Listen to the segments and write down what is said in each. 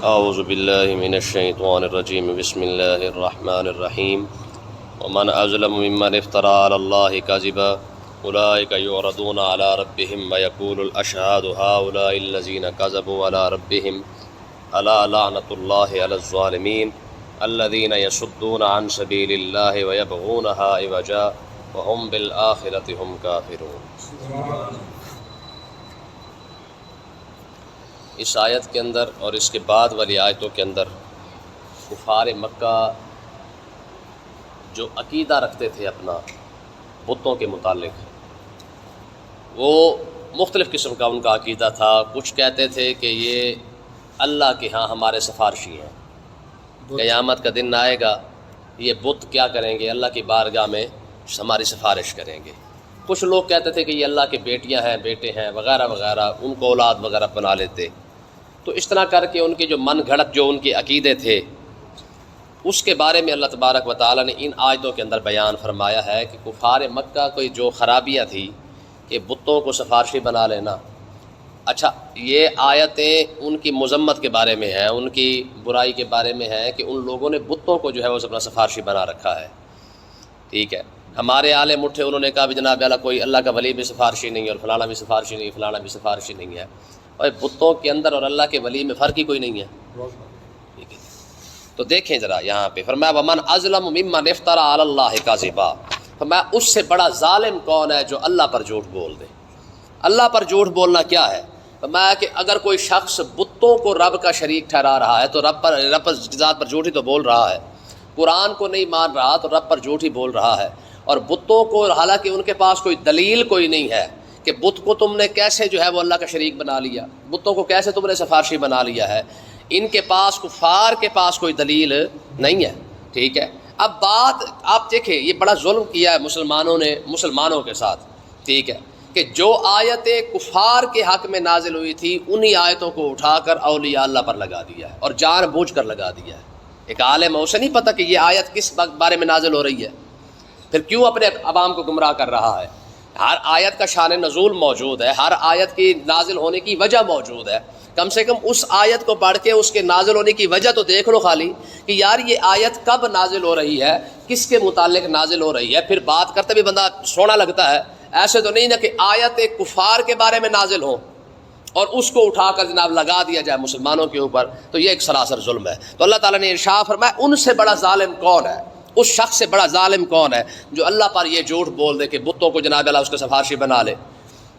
اعوذ باللہ من الشیطان الرجیم بسم اللہ الرحمن الرحیم ومن اظلم ممن افترى على الله كذبا اولئک یعرضون على ربهم ويقول الاشهاد هؤلاء الذین كذبوا على ربهم الا لعنۃ اللہ علی الظالمین الذین یصدون عن سبیل اللہ ویبغونها عوجا وهم بالآخرۃ هم کافرون۔ اس آیت کے اندر اور اس کے بعد والی آیتوں کے اندر کفار مکہ جو عقیدہ رکھتے تھے اپنا بتوں کے متعلق، وہ مختلف قسم کا ان کا عقیدہ تھا۔ کچھ کہتے تھے کہ یہ اللہ کے ہاں ہمارے سفارشی ہیں، قیامت کا دن آئے گا یہ بت کیا کریں گے، اللہ کی بارگاہ میں ہماری سفارش کریں گے۔ کچھ لوگ کہتے تھے کہ یہ اللہ کے بیٹیاں ہیں، بیٹے ہیں وغیرہ وغیرہ، ان کو اولاد وغیرہ بنا لیتے۔ تو اس طرح کر کے ان کی جو من گھڑت جو ان کے عقیدے تھے، اس کے بارے میں اللہ تبارک و تعالیٰ نے ان آیتوں کے اندر بیان فرمایا ہے کہ کفار مکہ کوئی جو خرابیاں تھی کہ بتوں کو سفارشی بنا لینا۔ اچھا، یہ آیتیں ان کی مذمت کے بارے میں ہیں، ان کی برائی کے بارے میں ہیں کہ ان لوگوں نے بتوں کو جو ہے وہ اپنا سفارشی بنا رکھا ہے۔ ٹھیک ہے، ہمارے عالم اٹھے، انہوں نے کہا بھی جناب اللہ کوئی اللہ کا ولی بھی سفارشی نہیں ہے اور فلانا بھی سفارشی نہیں، فلانا بھی سفارشی نہیں ہے۔ اور بتوں کے اندر اور اللہ کے ولی میں فرق ہی کوئی نہیں ہے۔ ٹھیک ہے، تو دیکھیں ذرا یہاں پہ فرمایا ومن اظلم ممن افترى علی اللہ کذبا، فرمایا اس سے بڑا ظالم کون ہے جو اللہ پر جھوٹ بول دے۔ اللہ پر جھوٹ بولنا کیا ہے؟ فرمایا کہ اگر کوئی شخص بتوں کو رب کا شریک ٹھہرا رہا ہے تو رب ذات پر جھوٹ ہی تو بول رہا ہے۔ قرآن کو نہیں مان رہا تو رب پر جھوٹ ہی بول رہا ہے۔ اور بتوں کو حالانکہ ان کے پاس کوئی دلیل کوئی نہیں ہے کہ بت کو تم نے کیسے جو ہے وہ اللہ کا شریک بنا لیا، بتوں کو کیسے تم نے سفارشی بنا لیا ہے، ان کے پاس کفار کے پاس کوئی دلیل نہیں ہے۔ ٹھیک ہے، اب بات آپ دیکھیں، یہ بڑا ظلم کیا ہے مسلمانوں نے مسلمانوں کے ساتھ۔ ٹھیک ہے، کہ جو آیتیں کفار کے حق میں نازل ہوئی تھی انہی آیتوں کو اٹھا کر اولیاء اللہ پر لگا دیا ہے اور جان بوجھ کر لگا دیا ہے۔ ایک عالم اسے نہیں پتہ کہ یہ آیت کس بارے میں نازل ہو رہی ہے، پھر کیوں اپنے عوام کو گمراہ کر رہا ہے؟ ہر آیت کا شان نزول موجود ہے، ہر آیت کی نازل ہونے کی وجہ موجود ہے۔ کم سے کم اس آیت کو پڑھ کے اس کے نازل ہونے کی وجہ تو دیکھ لو خالی کہ یار یہ آیت کب نازل ہو رہی ہے، کس کے متعلق نازل ہو رہی ہے، پھر بات کرتے بھی بندہ سونا لگتا ہے۔ ایسے تو نہیں نا کہ آیت کفار کے بارے میں نازل ہو اور اس کو اٹھا کر جناب لگا دیا جائے مسلمانوں کے اوپر، تو یہ ایک سراسر ظلم ہے۔ تو اللہ تعالیٰ نے ارشاد فرمایا ان سے بڑا ظالم کون ہے، اس شخص سے بڑا ظالم کون ہے جو اللہ پر یہ جھوٹ بول دے کہ بتوں کو جناب اللہ اس کا سفارشی بنا لے۔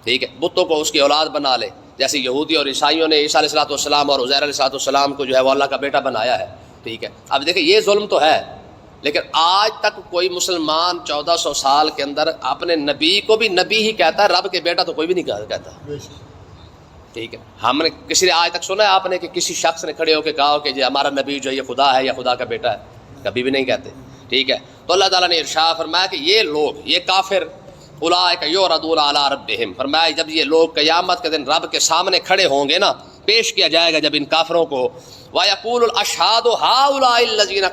ٹھیک ہے، بتوں کو اس کی اولاد بنا لے، جیسے یہودی اور عیسائیوں نے عیسیٰ علیہ السلام اور عزیر علیہ السلام کو جو ہے وہ اللہ کا بیٹا بنایا ہے۔ ٹھیک ہے، اب دیکھیں یہ ظلم تو ہے، لیکن آج تک کوئی مسلمان 1400 سال کے اندر اپنے نبی کو بھی نبی ہی کہتا ہے، رب کے بیٹا تو کوئی بھی نہیں کہتا۔ ٹھیک ہے، ہم نے کسی نے آج تک سنا ہے آپ نے کہ کسی شخص نے کھڑے ہو کے کہا کہ ہمارا نبی جو ہے یہ خدا ہے یا خدا کا بیٹا ہے؟ کبھی بھی نہیں کہتے۔ ٹھیک ہے، تو اللہ تعالیٰ نے ارشاد فرمایا کہ یہ لوگ، یہ کافر، اولئک یعرضون علی ربہم، فرمایا جب یہ لوگ قیامت کے دن رب کے سامنے کھڑے ہوں گے نا، پیش کیا جائے گا جب ان کافروں کو، وَيَقُولُ الْأَشْهَادُ هَؤُلَاءِ الَّذِينَ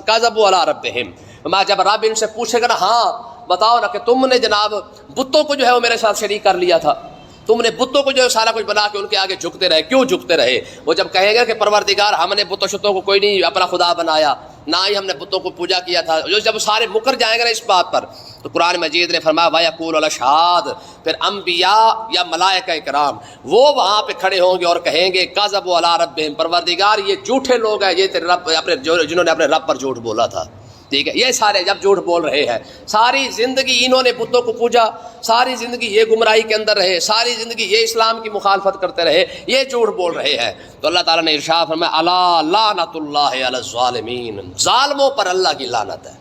كَذَبُوا عَلَى رَبِّهِمْ، فرمایا جب رب ان سے پوچھے گا نا، ہاں بتاؤ نا کہ تم نے جناب بتوں کو جو ہے وہ میرے ساتھ شریک کر لیا تھا، تم نے بتوں کو جو ہے سارا کچھ بنا کے ان کے آگے جھکتے رہے، کیوں جھکتے رہے؟ وہ جب کہیں گے کہ پروردگار ہم نے بتوں شتوں کو کوئی نہیں اپنا خدا بنایا، نہ ہی ہم نے بتوں کو پوجا کیا تھا، جب سارے مکر جائیں گے نا اس بات پر، تو قرآن مجید نے فرمایا وَيَقُولُ الْأَشْهَادُ، پھر انبیاء یا ملائکہ کرام وہ وہاں پہ کھڑے ہوں گے اور کہیں گے كَذَبُوا عَلَىٰ رَبِّهِمْ، پروردگار یہ جھوٹے لوگ ہیں، یہ تیرے رب اپنے جنہوں نے اپنے رب پر جھوٹ بولا تھا۔ ٹھیک ہے، یہ سارے جب جھوٹ بول رہے ہیں، ساری زندگی انہوں نے بتوں کو پوجا، ساری زندگی یہ گمراہی کے اندر رہے، ساری زندگی یہ اسلام کی مخالفت کرتے رہے، یہ جھوٹ بول رہے ہیں، تو اللہ تعالیٰ نے ارشاد فرمایا الا لعنۃ اللہ علی الظالمین، ظالموں پر اللہ کی لعنت ہے۔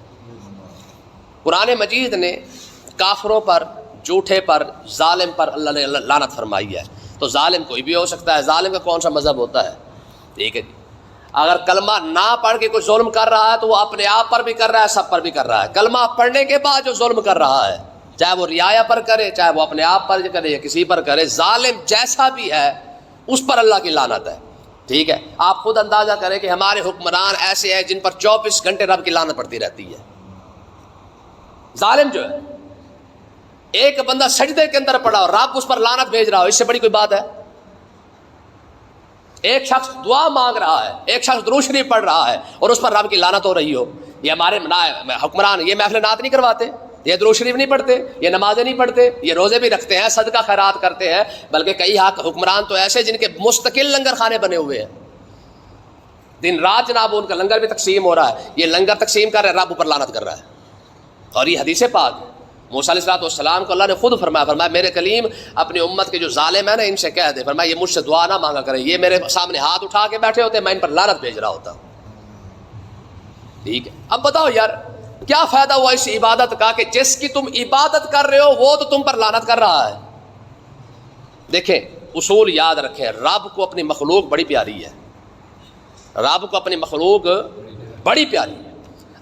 قرآن مجید نے کافروں پر، جھوٹے پر، ظالم پر اللہ نے لعنت فرمائی ہے۔ تو ظالم کوئی بھی ہو سکتا ہے، ظالم کا کون سا مذہب ہوتا ہے؟ ٹھیک ہے جی، اگر کلمہ نہ پڑھ کے کوئی ظلم کر رہا ہے تو وہ اپنے آپ پر بھی کر رہا ہے، سب پر بھی کر رہا ہے۔ کلمہ پڑھنے کے بعد جو ظلم کر رہا ہے، چاہے وہ رعایا پر کرے، چاہے وہ اپنے آپ پر کرے یا کسی پر کرے، ظالم جیسا بھی ہے اس پر اللہ کی لعنت ہے۔ ٹھیک ہے، آپ خود اندازہ کریں کہ ہمارے حکمران ایسے ہیں جن پر 24 گھنٹے رب کی لعنت پڑتی رہتی ہے۔ ظالم جو ہے، ایک بندہ سجدے کے اندر پڑا اور رب اس پر لعنت بھیج رہا ہو، اس سے بڑی کوئی بات ہے؟ ایک شخص دعا مانگ رہا ہے، ایک شخص درود شریف پڑھ رہا ہے اور اس پر رب کی لعنت ہو رہی ہو، یہ ہمارے حکمران یہ محفل نعت نہیں کرواتے، یہ درود شریف نہیں پڑھتے، یہ نمازیں نہیں پڑھتے، یہ روزے بھی رکھتے ہیں، صدقہ خیرات کرتے ہیں، بلکہ کئی حکمران تو ایسے جن کے مستقل لنگر خانے بنے ہوئے ہیں، دن رات جناب ان کا لنگر بھی تقسیم ہو رہا ہے، یہ لنگر تقسیم کر رہے ہیں، رب اوپر لعنت کر رہا ہے۔ اور یہ حدیث پاک ہے، موسیٰ علیہ السلام کو اللہ نے خود فرمایا میرے کلیم اپنی امت کے جو ظالم ہیں نا ان سے کہہ دے، فرمایا یہ مجھ سے دعا نہ مانگا کریں، یہ میرے سامنے ہاتھ اٹھا کے بیٹھے ہوتے میں ان پر لعنت بھیج رہا ہوتا۔ ٹھیک ہے، اب بتاؤ یار کیا فائدہ ہوا اس عبادت کا کہ جس کی تم عبادت کر رہے ہو وہ تو تم پر لعنت کر رہا ہے۔ دیکھیں اصول یاد رکھیں، رب کو اپنی مخلوق بڑی پیاری ہے، رب کو اپنی مخلوق بڑی پیاری ہے۔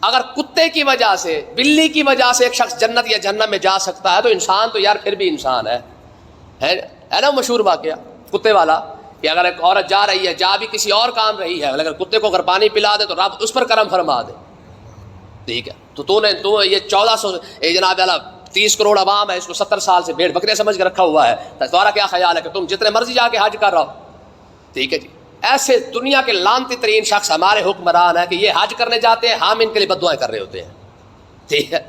اگر کتے کی وجہ سے، بلی کی وجہ سے ایک شخص جنت یا جہنم میں جا سکتا ہے تو انسان تو یار پھر بھی انسان ہے نا مشہور واقعہ کتے والا کہ اگر ایک عورت جا رہی ہے، جا بھی کسی اور کام رہی ہے، اگر کتے کو اگر پانی پلا دے تو رب اس پر کرم فرما دے۔ ٹھیک ہے، تو یہ 1400 جناب والا 30 کروڑ عوام ہے، اس کو 70 سال سے بھیڑ بکریاں سمجھ کے رکھا ہوا ہے، تمہارا کیا خیال ہے کہ تم جتنے مرضی جا کے حج کر رہا ہو؟ ٹھیک ہے جی، ایسے دنیا کے لعنتی ترین شخص ہمارے حکمران ہیں کہ یہ حج کرنے جاتے ہیں، ہم ان کے لیے بد دعائیں کر رہے ہوتے ہیں۔ ٹھیک ہے،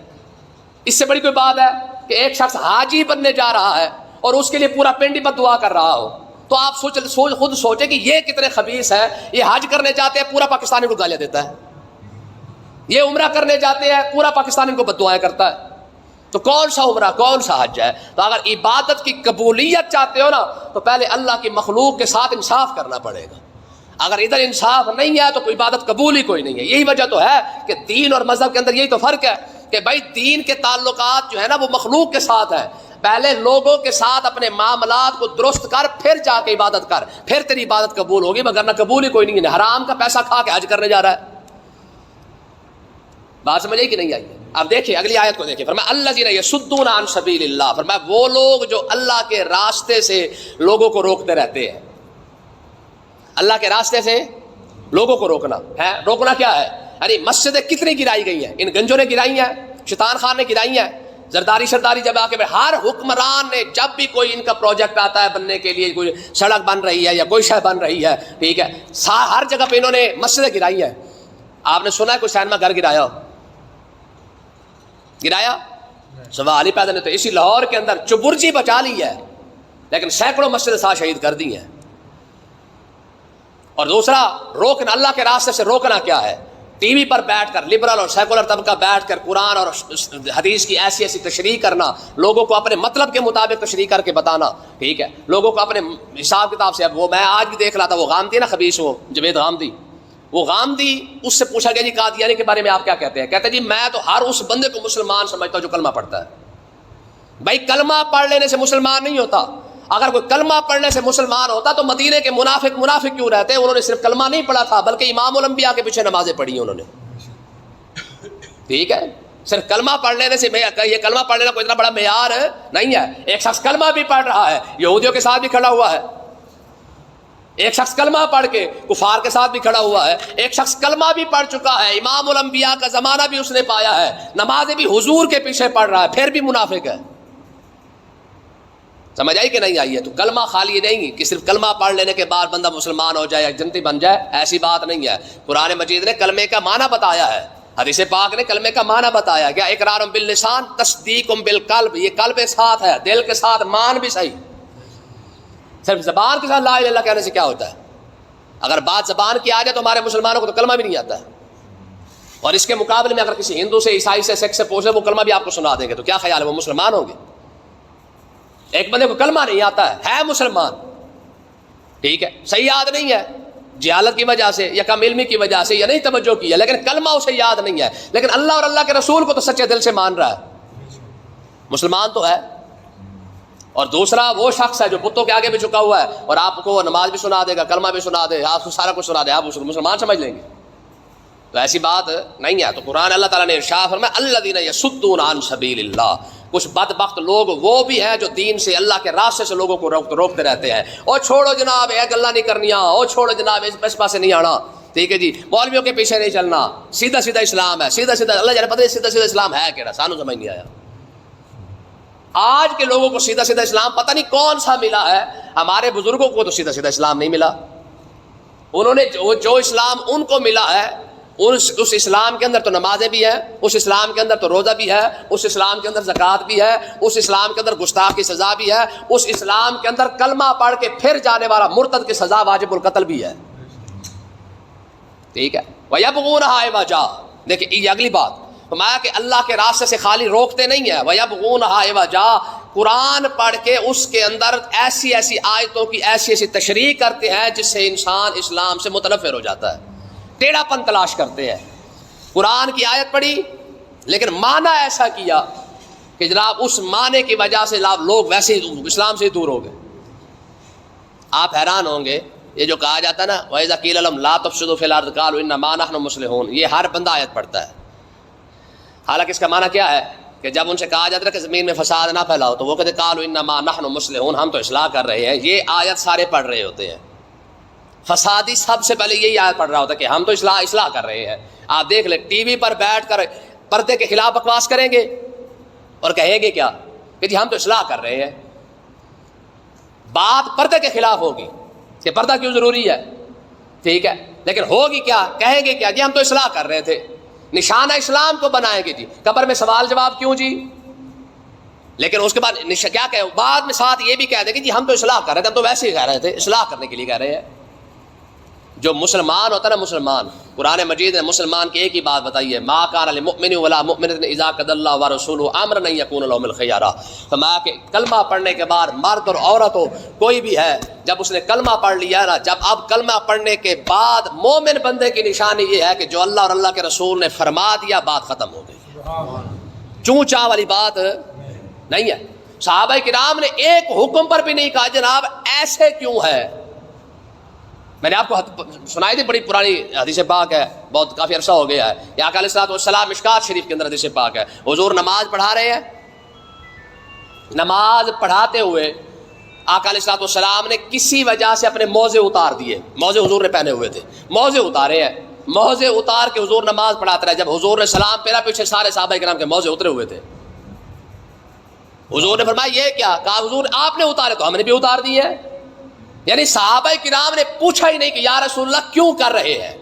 اس سے بڑی کوئی بات ہے کہ ایک شخص حاجی بننے جا رہا ہے اور اس کے لیے پورا پنڈ ہی بد دعا کر رہا ہو، تو آپ خود سوچیں کہ یہ کتنے خبیث ہے۔ یہ حج کرنے جاتے ہیں، پورا پاکستان ان کو گالیاں دیتا ہے، یہ عمرہ کرنے جاتے ہیں، پورا پاکستان ان کو بد دعائیں کرتا ہے، تو کون سا عمرہ کون سا حج ہے؟ تو اگر عبادت کی قبولیت چاہتے ہو نا تو پہلے اللہ کی مخلوق کے ساتھ انصاف کرنا پڑے گا۔ اگر ادھر انصاف نہیں ہے تو کوئی عبادت قبول ہی کوئی نہیں ہے۔ یہی وجہ تو ہے کہ دین اور مذہب کے اندر یہی تو فرق ہے کہ بھائی دین کے تعلقات جو ہے نا وہ مخلوق کے ساتھ ہے، پہلے لوگوں کے ساتھ اپنے معاملات کو درست کر، پھر جا کے عبادت کر، پھر تیری عبادت قبول ہوگی، مگر نہ قبول ہی کوئی نہیں ہے، حرام کا پیسہ کھا کے حج کرنے جا رہا ہے۔ بات سمجھ آئی کہ نہیں آئی؟ اب دیکھیں اگلی آیت کو دیکھیں، فرمایا الذین یصدون عن سبیل اللہ، فرمایا وہ لوگ جو اللہ کے راستے سے لوگوں کو روکتے رہتے ہیں۔ اللہ کے راستے سے لوگوں کو روکنا ہے، روکنا کیا ہے؟ یعنی مسجدیں کتنی گرائی گئی ہیں، ان گنجوں نے گرائی ہیں، شیطان خان نے گرائی ہیں، زرداری شرداری جب آ کے ہر حکمران نے جب بھی کوئی ان کا پروجیکٹ آتا ہے بننے کے لیے، کوئی سڑک بن رہی ہے یا کوئی شے بن رہی ہے، ٹھیک ہے، ہر جگہ پہ انہوں نے مسجدیں گرائی ہیں۔ آپ نے سنا ہے کوئی سینما گھر گرایا ہو؟ گرایا؟ سوال ہی پیدا نہیں۔ تو اسی لاہور کے اندر چبرجی بچا لی ہے لیکن سینکڑوں مسجدیں ساتھ شہید کر دی ہیں۔ اور دوسرا روکنا، اللہ کے راستے سے روکنا کیا ہے؟ ٹی وی پر بیٹھ کر لبرل اور سیکولر طبقہ بیٹھ کر قرآن اور حدیث کی ایسی ایسی تشریح کرنا، لوگوں کو اپنے مطلب کے مطابق تشریح کر کے بتانا، ٹھیک ہے، لوگوں کو اپنے حساب کتاب سے۔ اب وہ میں آج بھی دیکھ رہا تھا، وہ غامدی نا خبیث، وہ جوید غامدی، وہ غامدی، اس سے پوچھا گیا جی قادیانی کے بارے میں آپ کیا کہتے ہیں؟ کہتے ہیں جی میں تو ہر اس بندے کو مسلمان سمجھتا ہوں جو کلمہ پڑھتا ہے۔ بھائی کلمہ پڑھ لینے سے مسلمان نہیں ہوتا، اگر کوئی کلمہ پڑھنے سے مسلمان ہوتا تو مدینے کے منافق کیوں رہتے؟ انہوں نے صرف کلمہ نہیں پڑھا تھا بلکہ امام الانبیاء کے پیچھے نمازیں پڑھی ہیں انہوں نے۔ ٹھیک ہے، صرف کلمہ پڑھ لینے سے یہ کلمہ پڑھ لینا کوئی اتنا بڑا معیار نہیں ہے۔ ایک شخص کلمہ بھی پڑھ رہا ہے، یہودیوں کے ساتھ بھی کھڑا ہوا ہے، ایک شخص کلمہ پڑھ کے کفار کے ساتھ بھی کھڑا ہوا ہے، ایک شخص کلمہ بھی پڑھ چکا ہے، امام الانبیاء کا زمانہ بھی اس نے پایا ہے، نمازیں بھی حضور کے پیچھے پڑھ رہا ہے، پھر بھی منافق ہے۔ سمجھ آئی کہ نہیں آئی ہے؟ تو کلمہ خالی نہیں کہ صرف کلمہ پڑھ لینے کے بعد بندہ مسلمان ہو جائے یا جنتی بن جائے، ایسی بات نہیں ہے۔ قرآن مجید نے کلمے کا معنی بتایا ہے، حدیث پاک نے کلمے کا معنی بتایا کیا؟ اقرار باللسان تصدیق بالقلب، یہ قلب کے ساتھ ہے، دل کے ساتھ مان بھی صحیح۔ صرف زبان کے ساتھ لا الہ الا اللہ کہنے سے کیا ہوتا ہے؟ اگر بات زبان کی آ جائے تو ہمارے مسلمانوں کو تو کلمہ بھی نہیں آتا ہے، اور اس کے مقابلے میں اگر کسی ہندو سے، عیسائی سے، سکھ سے پوچھے وہ کلمہ بھی آپ کو سنا دیں گے، تو کیا خیال ہے وہ مسلمان ہوں گے؟ ایک بندے کو کلمہ نہیں آتا ہے مسلمان، ٹھیک ہے، صحیح یاد نہیں ہے، جہالت کی وجہ سے یا کم علمی کی وجہ سے یا نہیں توجہ کی ہے، لیکن کلمہ اسے یاد نہیں ہے، لیکن اللہ اور اللہ کے رسول کو تو سچے دل سے مان رہا ہے، مسلمان تو ہے۔ اور دوسرا وہ شخص ہے جو بتوں کے آگے بھی جھکا ہوا ہے اور آپ کو نماز بھی سنا دے گا، کلمہ بھی سنا دے، آپ کو سارا کچھ سنا دے، آپ اسے مسلمان سمجھ لیں گے، تو ایسی بات نہیں ہے۔ تو قرآن اللہ تعالیٰ نے ارشاد فرمایا الذین یصدون عن سبیل اللہ، کچھ بدبخت لوگ وہ بھی ہیں جو دین سے، اللہ کے راستے سے لوگوں کو روکتے رہتے ہیں۔ اور چھوڑو جناب یہ گلا نہیں کرنیاں، اور چھوڑو جناب اس پاس سے نہیں آنا، ٹھیک ہے جی، مولویوں کے پیچھے نہیں چلنا، سیدھا سیدھا اسلام ہے، سیدھا سیدھا اللہ جانے پتہ سیدھا سیدھا اسلام ہے کیڑا، سانو سمجھ نہیں آیا۔ آج کے لوگوں کو سیدھا سیدھا اسلام پتہ نہیں کون سا ملا ہے، ہمارے بزرگوں کو تو سیدھا سیدھا اسلام نہیں ملا، انہوں نے جو اسلام ان کو ملا ہے اس اسلام کے اندر تو نمازیں بھی ہیں، اس اسلام کے اندر تو روزہ بھی ہے، اس اسلام کے اندر زکوٰۃ بھی ہے، اس اسلام کے اندر گستاخ کی سزا بھی ہے، اس اسلام کے اندر کلمہ پڑھ کے پھر جانے والا مرتد کی سزا واجب القتل بھی ہے. ٹھیک ہے. وَيَبْغُونَهَا عِوَجًا. دیکھیں یہ اگلی بات فرمایا کہ اللہ کے راستے سے خالی روکتے نہیں ہیں. وَيَبْغُونَهَا عِوَجًا. قرآن پڑھ کے اس کے اندر ایسی ایسی آیتوں کی ایسی ایسی تشریح کرتے ہیں جس سے انسان اسلام سے متنفر ہو جاتا ہے، ٹیڑھا پن تلاش کرتے ہیں. قرآن کی آیت پڑھی لیکن معنی ایسا کیا کہ جناب اس معنی کی وجہ سے لوگ ویسے ہی اسلام سے دور ہو گئے. آپ حیران ہوں گے یہ جو کہا جاتا ہے نا وَإِذَا قِيلَ لَهُمْ لَا تُفْسِدُوا فِي الْأَرْضِ قَالُوا إِنَّمَا نَحْنُ مُصْلِحُونَ. یہ ہر بندہ آیت پڑھتا ہے. حالانکہ اس کا معنی کیا ہے کہ جب ان سے کہا جاتا ہے کہ زمین میں فساد نہ پھیلاؤ تو وہ کہتے قالوا انما نحن مصلحون، ہم تو اصلاح کر رہے ہیں. یہ آیت سارے پڑھ رہے ہوتے ہیں. فسادی سب سے پہلے یہی آیت پڑھ رہا ہوتا ہے کہ ہم تو اصلاح کر رہے ہیں. آپ دیکھ لیں ٹی وی پر بیٹھ کر پردے کے خلاف بکواس کریں گے اور کہیں گے کیا کہ جی ہم تو اصلاح کر رہے ہیں. بات پردے کے خلاف ہوگی کہ پردہ کیوں ضروری ہے، ٹھیک ہے، لیکن ہوگی کیا، کہیں گے کیا جی ہم تو اصلاح کر رہے تھے. نشانہ اسلام کو بنائیں گے جی، قبر میں سوال جواب کیوں جی، لیکن اس کے بعد کیا کہ بعد میں ساتھ یہ بھی کہہ دیں کہ جی ہم تو اصلاح کر رہے تھے، ہم تو ویسے ہی کہہ رہے تھے، اصلاح کرنے کے لیے کہہ رہے ہیں. جو مسلمان ہوتا ہے نا مسلمان، قرآن مجید نے مسلمان کی ایک ہی بات بتائی ہے ما کان للمؤمن ولا مؤمنۃ اذا قضى الله ورسوله امرا ان يكون لهم الخيار. فرمایا کہ کلمہ پڑھنے کے بعد مرد اور عورت ہو کوئی بھی ہے، جب اس نے کلمہ پڑھ لیا نا، جب اب کلمہ پڑھنے کے بعد مومن بندے کی نشانی یہ ہے کہ جو اللہ اور اللہ کے رسول نے فرما دیا بات ختم ہو گئی. چوں چاہ والی بات نہیں ہے. صحابہ کرام نے ایک حکم پر بھی نہیں کہا جناب ایسے کیوں ہے. میں نے آپ کو سنائی تھی، بڑی پرانی حدیث پاک ہے، بہت کافی عرصہ ہو گیا ہے. یا آقا علیہ الصلوۃ والسلام مشکات شریف کے اندر حدیث پاک ہے، حضور نماز پڑھا رہے ہیں، نماز پڑھاتے ہوئے آقا علیہ الصلوۃ والسلام نے کسی وجہ سے اپنے موزے اتار دیے. موزے حضور نے پہنے ہوئے تھے، موزے اتارے ہیں، موزے اتار کے حضور نماز پڑھاتے رہے. جب حضور نے سلام پھیرا پیچھے سارے صحابہ کرام کے موزے اترے ہوئے تھے. حضور نے فرمایا یہ کیا؟ کہا حضور آپ نے اتارے تو ہم نے بھی اتار دیے. یعنی صحابہ کرام نے پوچھا ہی نہیں کہ یا رسول اللہ کیوں کر رہے ہیں.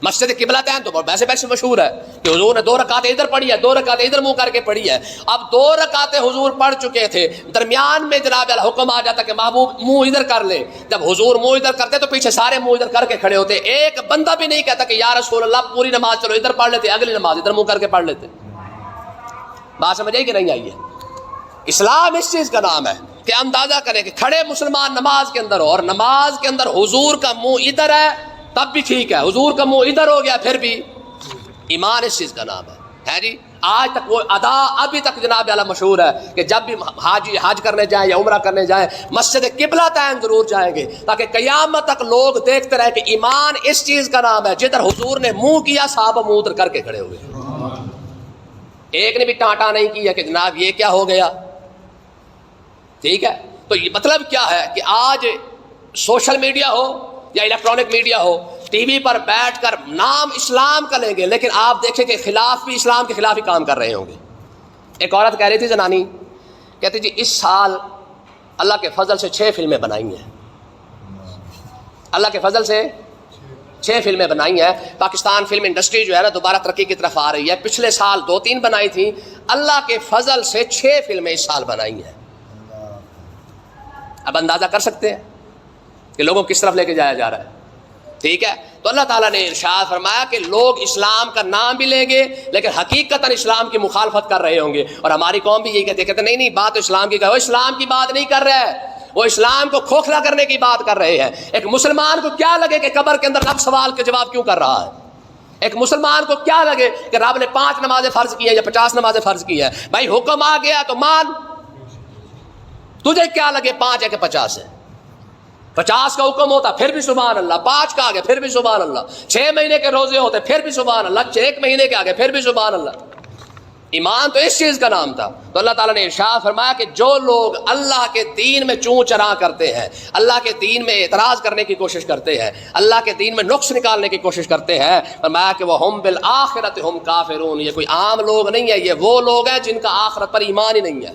مسجد قبلتین تو ویسے مشہور ہے کہ حضور نے 2 رکعتیں ادھر پڑھی ہے، 2 رکعتیں ادھر منہ کر کے پڑھی ہے. اب 2 رکعتیں حضور پڑھ چکے تھے، درمیان میں جناب حکم آ جاتا کہ محبوب منہ ادھر کر لے. جب حضور منہ ادھر کرتے تو پیچھے سارے منہ ادھر کر کے کھڑے ہوتے. ایک بندہ بھی نہیں کہتا کہ یا رسول اللہ پوری نماز چلو ادھر پڑھ لیتے، اگلی نماز ادھر منہ کر کے پڑھ لیتے. بات سمجھ آئی کہ نہیں آئی ہے؟ اسلام اس چیز کا نام ہے کہ اندازہ کریں کہ کھڑے مسلمان نماز کے اندر ہو اور نماز کے اندر حضور کا منہ ادھر ہے تب بھی ٹھیک ہے، حضور کا منہ ادھر ہو گیا پھر بھی ایمان اس چیز کا نام ہے جی. آج تک وہ ادا ابھی تک جناب اعلیٰ مشہور ہے کہ جب بھی حج کرنے جائیں یا عمرہ کرنے جائیں مسجد قبلتین ضرور جائیں گے تاکہ قیامت تک لوگ دیکھتے رہے کہ ایمان اس چیز کا نام ہے جدھر حضور نے منہ کیا صحابہ منہ ادھر کر کے کھڑے ہوئے. ایک نے بھی ٹانٹا نہیں کیا کہ جناب یہ کیا ہو گیا. ٹھیک ہے، تو یہ مطلب کیا ہے کہ آج سوشل میڈیا ہو یا الیکٹرانک میڈیا ہو، ٹی وی پر بیٹھ کر نام اسلام کا لیں گے لیکن آپ دیکھیں کہ خلاف بھی اسلام کے خلاف ہی کام کر رہے ہوں گے. ایک عورت کہہ رہی تھی زنانی، کہتی جی اس سال اللہ کے فضل سے 6 فلمیں بنائی ہیں، اللہ کے فضل سے 6 فلمیں بنائی ہیں. پاکستان فلم انڈسٹری جو ہے نا دوبارہ ترقی کی طرف آ رہی ہے. پچھلے سال 2-3 بنائی تھیں، اللہ کے فضل سے 6 فلمیں اس سال بنائی ہیں. اب اندازہ کر سکتے ہیں کہ لوگوں کس طرف لے کے جایا جا رہا ہے. ٹھیک ہے، تو اللہ تعالیٰ نے ارشاد فرمایا کہ لوگ اسلام کا نام بھی لیں گے لیکن حقیقتاً اسلام کی مخالفت کر رہے ہوں گے. اور ہماری قوم بھی یہی کہتے نہیں بات تو اسلام کی وہ اسلام کی بات نہیں کر رہے ہیں، وہ اسلام کو کھوکھلا کرنے کی بات کر رہے ہیں. ایک مسلمان کو کیا لگے کہ قبر کے اندر رب سوال کے جواب کیوں کر رہا ہے؟ ایک مسلمان کو کیا لگے کہ رب نے 5 نمازیں فرض کی ہیں یا 50 نمازیں فرض کی ہیں؟ بھائی حکم آ گیا تو مان. تجھے کیا لگے 5 ہے کہ 50 ہے؟ 50 کا حکم ہوتا پھر بھی سبحان اللہ، 5 کا آگے پھر بھی سبحان اللہ، 6 مہینے کے روزے ہوتے پھر بھی سبحان اللہ، 1 مہینے کے آگے پھر بھی سبحان اللہ. ایمان تو اس چیز کا نام تھا. تو اللہ تعالیٰ نے ارشاد فرمایا کہ جو لوگ اللہ کے دین میں چوں چراں کرتے ہیں، اللہ کے دین میں اعتراض کرنے کی کوشش کرتے ہیں، اللہ کے دین میں نقص نکالنے کی کوشش کرتے ہیں، فرمایا کہ وہ ہم بالآخرۃ ہم کافرون. یہ کوئی عام لوگ نہیں ہے، یہ وہ لوگ ہیں جن کا آخرت پر ایمان ہی نہیں ہے.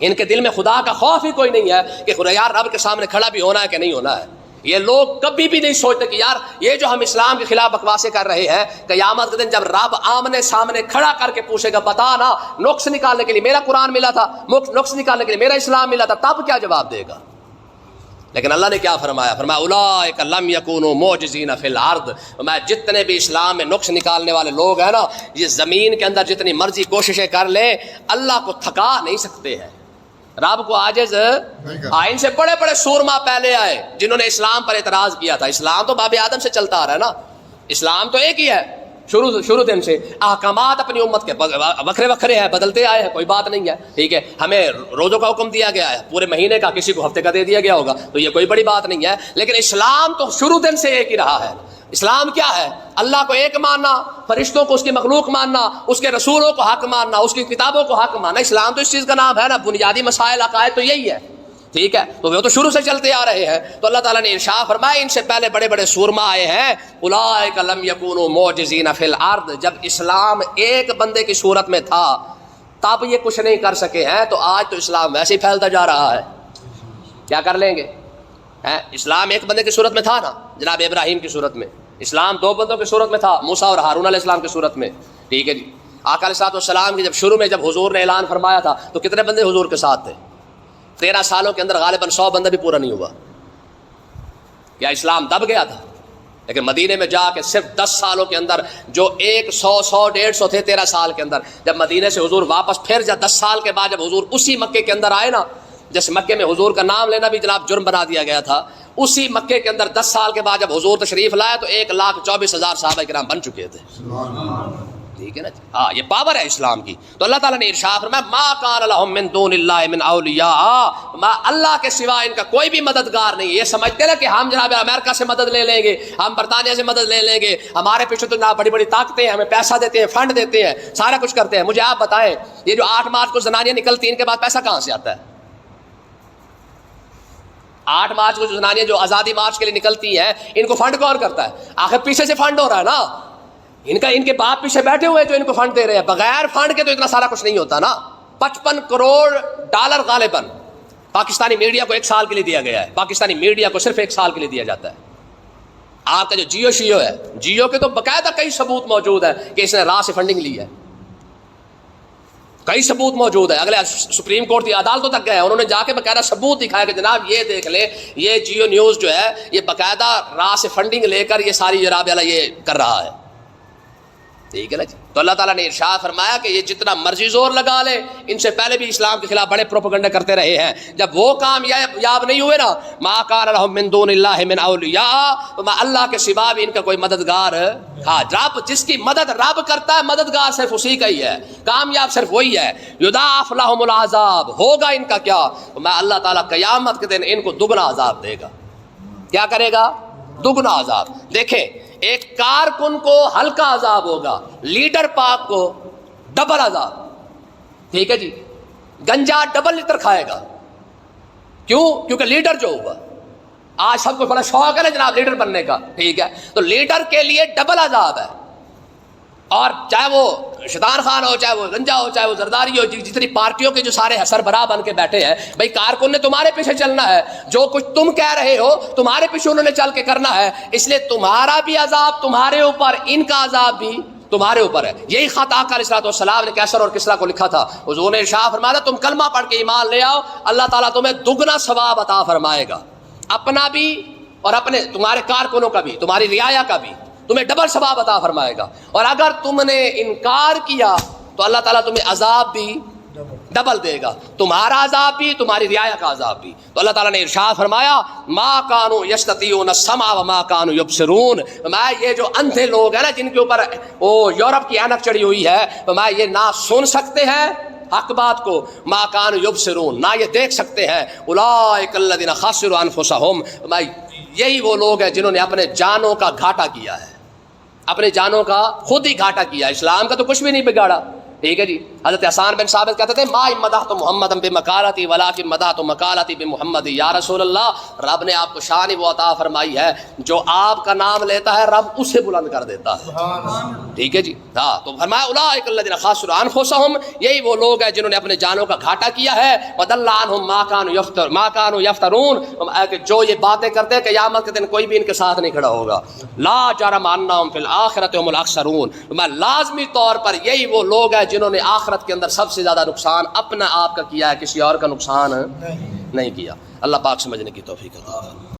ان کے دل میں خدا کا خوف ہی کوئی نہیں ہے کہ خدا یار رب کے سامنے کھڑا بھی ہونا ہے کہ نہیں ہونا ہے. یہ لوگ کبھی بھی نہیں سوچتے کہ یار یہ جو ہم اسلام کے خلاف بکواسے کر رہے ہیں، قیامت کے دن جب رب آمنے سامنے کھڑا کر کے پوچھے گا بتا نا نقص نکالنے کے لیے میرا قرآن ملا تھا، نقص نکالنے کے لیے میرا اسلام ملا تھا، تب کیا جواب دے گا؟ لیکن اللہ نے کیا فرمایا؟ فرمایا اولئک لم یکونوا معجزین فی الارض، میں جتنے بھی اسلام میں نقص نکالنے والے لوگ ہیں نا، یہ زمین کے اندر جتنی مرضی کوششیں کر لیں اللہ کو تھکا نہیں سکتے ہیں، رب کو عاجز ان سے بڑے بڑے سورما پہلے آئے جنہوں نے اسلام پر اعتراض کیا تھا۔ اسلام تو باب آدم سے چلتا آ رہا ہے نا، اسلام تو ایک ہی ہے شروع دن سے، احکامات اپنی امت کے وکھرے وکھرے ہیں، بدلتے آئے ہیں، کوئی بات نہیں ہے، ٹھیک ہے۔ ہمیں روزوں کا حکم دیا گیا ہے پورے مہینے کا، کسی کو ہفتے کا دے دیا گیا ہوگا، تو یہ کوئی بڑی بات نہیں ہے، لیکن اسلام تو شروع دن سے ایک ہی رہا ہے۔ اسلام کیا ہے؟ اللہ کو ایک ماننا، فرشتوں کو اس کی مخلوق ماننا، اس کے رسولوں کو حق ماننا، اس کی کتابوں کو حق ماننا۔ اسلام تو اس چیز کا نام ہے نا، بنیادی مسائل عقائد تو یہی ہے، ٹھیک ہے۔ تو وہ تو شروع سے چلتے آ رہے ہیں۔ تو اللہ تعالیٰ نے ارشاد فرمایا ان سے پہلے بڑے بڑے سورما آئے ہیں، اولئک لم یکونوا معجزین فی الارض، جب اسلام ایک بندے کی صورت میں تھا تب یہ کچھ نہیں کر سکے ہیں، تو آج تو اسلام ویسے ہی پھیلتا جا رہا ہے، کیا کر لیں گے؟ اسلام ایک بندے کی صورت میں تھا نا، جناب ابراہیم کی صورت میں، اسلام دو بندوں کی صورت میں تھا، موسیٰ اور ہارون علیہ السلام کی صورت میں، ٹھیک ہے جی۔ آقا علیہ السلام کی جب شروع میں جب حضور نے اعلان فرمایا تھا تو کتنے بندے حضور کے ساتھ تھے؟ 13 سالوں کے اندر غالباً 100 بندہ بھی پورا نہیں ہوا، کیا اسلام دب گیا تھا؟ لیکن مدینے میں جا کے صرف 10 سالوں کے اندر جو 100 150 تھے 13 سال کے اندر، جب مدینے سے حضور واپس پھر جب 10 سال کے بعد جب حضور اسی مکے کے اندر آئے نا، جس مکے میں حضور کا نام لینا بھی جناب جرم بنا دیا گیا تھا، اسی مکے کے اندر 10 سال کے بعد جب حضور تشریف لائے تو 1,24,000 صحابہ کرام بن چکے تھے، ٹھیک ہے نا۔ ہاں یہ پاور ہے اسلام کی۔ تو اللہ تعالیٰ نے ارشاد فرمایا ما کان لہم من دون اللہ من اولیاء، اللہ کے سوا ان کا کوئی بھی مددگار نہیں۔ یہ سمجھتے نا کہ ہم جناب امریکہ سے مدد لے لیں گے، ہم برطانیہ سے مدد لے لیں گے، ہمارے پیچھے تو بڑی بڑی طاقتیں ہیں، ہمیں پیسہ دیتے ہیں، فنڈ دیتے ہیں، سارا کچھ کرتے ہیں۔ مجھے آپ بتائیں یہ جو 8 مارچ کو زنانیاں نکلتی ہیں ان کے بعد پیسہ کہاں سے آتا ہے؟ 8 مارچ کو جو زنانیاں جو آزادی مارچ کے لیے نکلتی ہیں ان کو فنڈ کون کرتا ہے؟ آخر پیچھے سے فنڈ ہو رہا ہے نا، ان کے باپ پیچھے بیٹھے ہوئے جو ان کو فنڈ دے رہے ہیں۔ بغیر فنڈ کے تو اتنا سارا کچھ نہیں ہوتا نا۔ 55 کروڑ ڈالر غالباً پاکستانی میڈیا کو 1 سال کے لیے دیا گیا ہے، پاکستانی میڈیا کو صرف 1 سال کے لیے دیا جاتا ہے۔ آپ کا جو جیو شیو ہے، جیو کے تو باقاعدہ کئی ثبوت موجود ہے کہ اس نے راہ سے فنڈنگ لی ہے، کئی ثبوت موجود ہے۔ اگلے سپریم کورٹ کی عدالتوں تک گئے، انہوں نے جا کے باقاعدہ ثبوت دکھایا کہ جناب یہ دیکھ لے یہ جیو نیوز جو ہے یہ باقاعدہ راہ سے فنڈنگ لے کر یہ ساری جناب یہ کر رہا ہے، ٹھیک ہے نا جی۔ تو اللہ تعالیٰ نے ارشاد فرمایا کہ یہ جتنا مرضی زور لگا لے، ان سے پہلے بھی اسلام کے خلاف بڑے پروپیگنڈے کرتے رہے ہیں، جب وہ کامیاب نہیں ہوئے نا، ما کان لہم من دون اللہ من اولیاء، تو اللہ کے سوا بھی ان کا کوئی مددگار، ہاں رب جس کی مدد رب کرتا ہے مددگار صرف اسی کا ہی ہے، کامیاب صرف وہی ہے۔ یضاعف لہم العذاب، ہوگا ان کا کیا؟ میں اللہ تعالیٰ قیامت کے دن ان کو دگنا عذاب دے گا۔ کیا کرے گا؟ دگنا عذاب۔ دیکھیں ایک کارکن کو ہلکا عذاب ہوگا، لیڈر پاک کو ڈبل عذاب، ٹھیک ہے جی۔ گنجا ڈبل لیٹر کھائے گا، کیوں؟ کیونکہ لیڈر جو ہوگا، آج سب کو بڑا شوق ہے نا جناب لیڈر بننے کا، ٹھیک ہے، تو لیڈر کے لیے ڈبل عذاب ہے۔ اور چاہے وہ شیطان خان ہو، چاہے وہ گنجا ہو، چاہے وہ زرداری ہو، جتنی پارٹیوں کے جو سارے سربراہ بن کے بیٹھے ہیں، بھائی کارکن نے تمہارے پیچھے چلنا ہے، جو کچھ تم کہہ رہے ہو تمہارے پیچھے انہوں نے چل کے کرنا ہے، اس لیے تمہارا بھی عذاب تمہارے اوپر، ان کا عذاب بھی تمہارے اوپر ہے۔ یہی خط آقا علیہ السلام نے کیسر اور کسریٰ کو لکھا تھا، حضور نے ارشاد فرمایا تم کلمہ پڑھ کے ایمان لے آؤ، اللہ تعالیٰ تمہیں دگنا ثواب عطا فرمائے گا، اپنا بھی اور اپنے تمہارے کارکنوں کا بھی، تمہاری رعایا کا بھی، تمہیں ڈبل ثواب عطا فرمائے گا۔ اور اگر تم نے انکار کیا تو اللہ تعالیٰ تمہیں عذاب بھی ڈبل دے گا، تمہارا عذاب بھی تمہاری رعایا کا عذاب بھی۔ تو اللہ تعالیٰ نے ارشاد فرمایا ما کانوا یستطیعون السمع وما کانوا یبصرون، میں یہ جو اندھے لوگ ہیں نا جن کے اوپر وہ یورپ کی اینک چڑھی ہوئی ہے، میں یہ نہ سن سکتے ہیں حق بات کو، ما کانوا یبصرون، نہ یہ دیکھ سکتے ہیں، اولئک الذین خسروا انفسہم، میں یہی وہ لوگ ہیں جنہوں نے اپنے جانوں کا گھاٹا کیا ہے، اپنے جانوں کا خود ہی گھاٹا کیا۔ اسلام کا تو کچھ بھی نہیں بگاڑا، ٹھیک ہے جی. حضرت حسان بن ثابت کہتے تھے ما مدحت محمد بمکالتی ولکن مدحت مکالتی بمحمد. یا رسول اللہ رب نے آپ کو شان وہ عطا فرمائی ہے جو آپ کا نام لیتا ہے رب اسے بلند کر دیتا ہے. ٹھیک ہے جی. ہاں تو فرمایا اولئک الذین خسروا انفسهم, یہی وہ لوگ ہیں جنہوں نے اپنے جانوں کا گھاٹا کیا ہے. وضل عنہم ما كانوا یفترون, جو یہ باتیں کرتے ہیں قیامت کے دن کوئی بھی ان کے ساتھ نہیں کھڑا ہوگا. لا جرم انہم فی الاخرۃ هم الاخسرون, لازمی طور پر یہی وہ لوگ ہیں جنہوں نے آخرت کے اندر سب سے زیادہ نقصان اپنا آپ کا کیا ہے, کسی اور کا نقصان نہیں کیا. اللہ پاک سمجھنے کی توفیق عطا فرمائے.